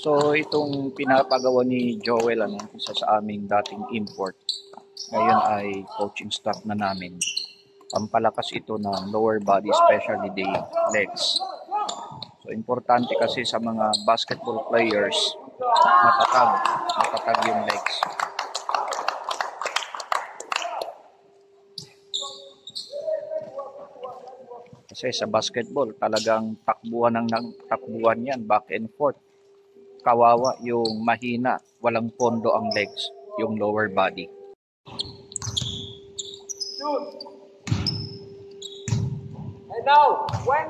So itong pinapagawa ni Joel, isa sa aming dating import, ngayon ay coaching staff na namin. Pampalakas ito ng lower body, especially the legs. So importante kasi sa mga basketball players, matatag yung legs. Kasi sa basketball, talagang takbuhan yan, back and forth. Kawawa yung mahina, walang pondo ang legs, yung lower body. And now, when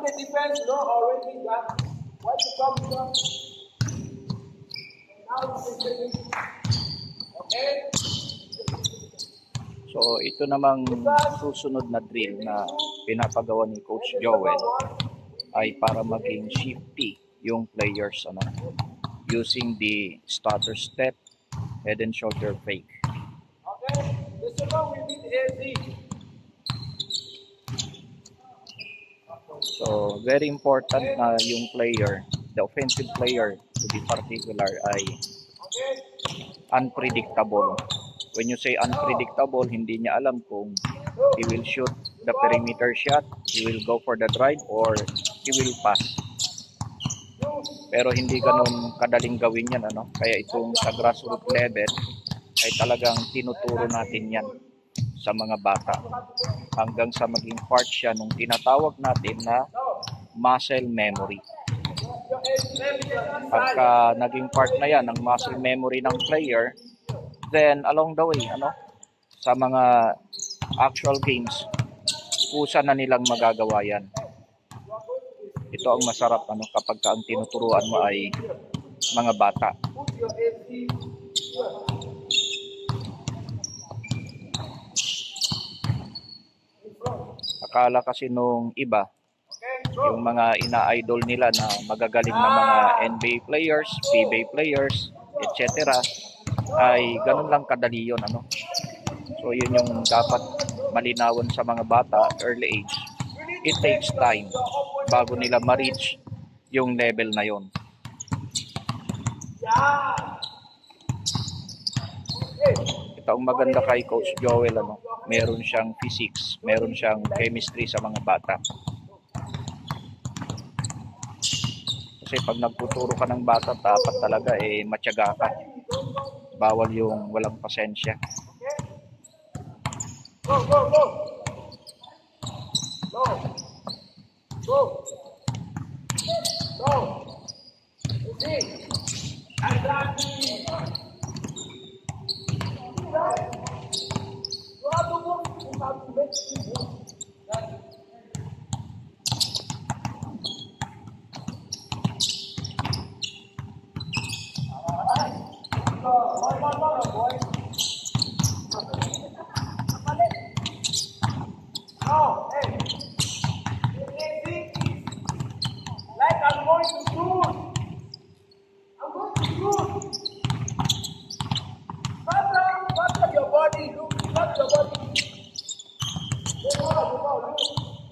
the defense know already that when you come here, now you can take it. Okay? So ito namang susunod na drill na pinapagawa ni Coach Joel ay para maging shifty yung players, using the stutter step, head and shoulder fake. Okay, the second will be the AZ. So very important na yung player, the offensive player to be particular, ay unpredictable. When you say unpredictable, hindi niya alam kung he will shoot the perimeter shot, he will go for the drive, or he will pass. Pero hindi ganun kadaling gawin yan, Kaya itong sa grassroots level ay talagang tinuturo natin yan sa mga bata hanggang sa maging part siya nung tinatawag natin na muscle memory. Pagka naging part na yan ng muscle memory ng player, then along the way, sa mga actual games, kusa na nilang magagawa yan. Ito ang masarap, kapag ang tinuturuan mo ay mga bata. Akala kasi nung iba, yung mga ina-idol nila na magagaling na mga NBA players, PBA players, etc., ay ganun lang kadali yun, So yun yung dapat malinawan sa mga bata at early age. It takes time bago nila ma-reach yung level na yun. Ito ang maganda kay Coach Joel, meron siyang physics, meron siyang chemistry sa mga bata. Kasi pag nagtuturo ka ng bata, dapat talaga matyaga ka. Bawal yung walang pasensya. Go, go, go. Go. Go. Go. See. You have to move. You have to make it move. No, hey. Like I'm going to shoot. I'm going to shoot. Faster your body. Look, faster your body.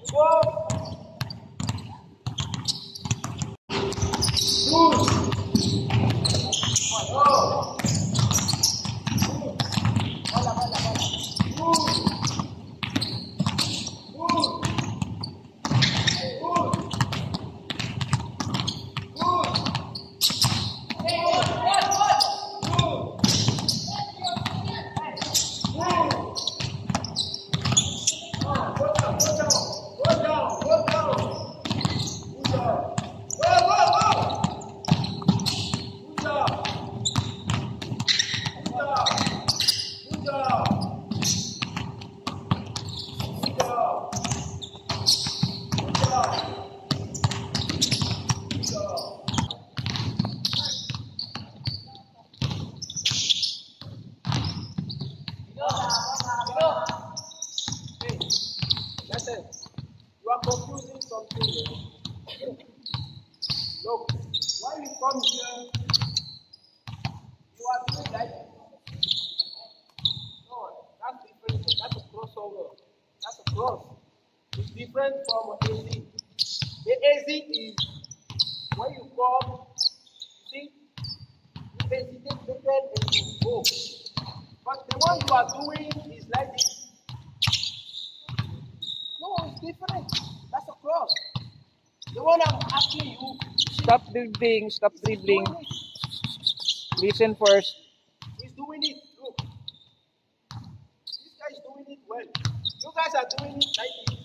Go. Listen, you are confusing something here. Look, when you come here, you are doing like no, that's different. That's a crossover. That's a cross. It's different from AC. The AZ is when you come, see, you hesitate better and you go. But the one you are doing is like this. No, it's different. That's a cross. The one I'm asking you, Stop dribbling, stop he's dribbling. doing it. Listen first. He's doing it. Look, this guy is doing it well. You guys are doing it like this.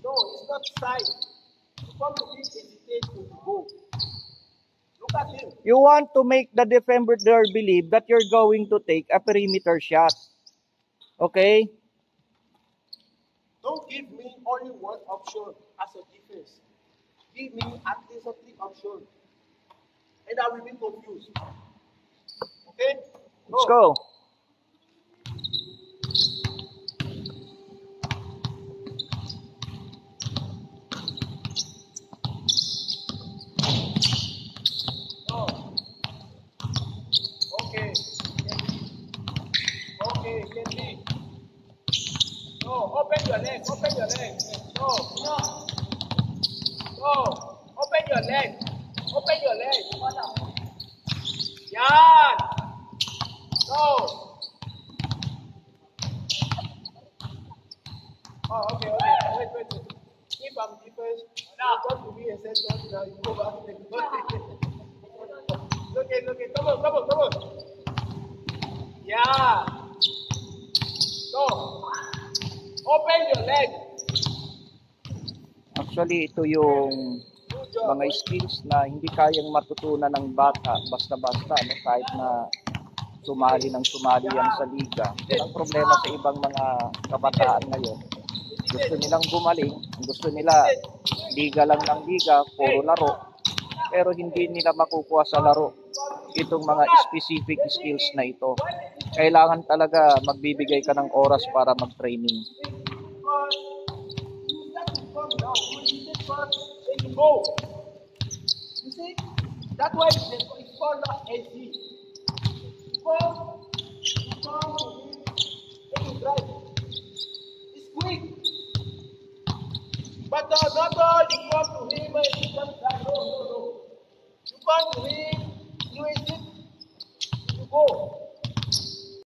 No, it's not side. You come to be hesitate to go. Look at him. You want to make the defender believe that you're going to take a perimeter shot. Okay? Don't give me only one option as a defense. Give me at least 3 options. And I will be confused. Okay? Let's go. No. Okay. Okay, get me. No, open your leg. Open your leg. No, no. No. Open your leg. Open your leg. Yan. No. Oh, okay, okay. Wait. If I'm defense, now come to me and say something, now you go back to the okay. Come on. Yeah. No. Open your leg. Actually, ito yung Good job. mga skills na hindi kayang matutunan ng bata basta-basta, no? Kahit na sumali yan sa liga. Yan ang problema sa ibang mga kabataan ngayon. Gusto nilang gumaling, gusto nila liga lang ng liga, puro laro, pero hindi nila makukuha sa laro itong mga specific skills na ito. Kailangan talaga magbibigay ka ng oras para mag-training. Go. You see, that's why it's called AZ. Because you come to him and you drive. It's quick. But not all you come to him and you just drive. No. You come to him, you hesitate, you go.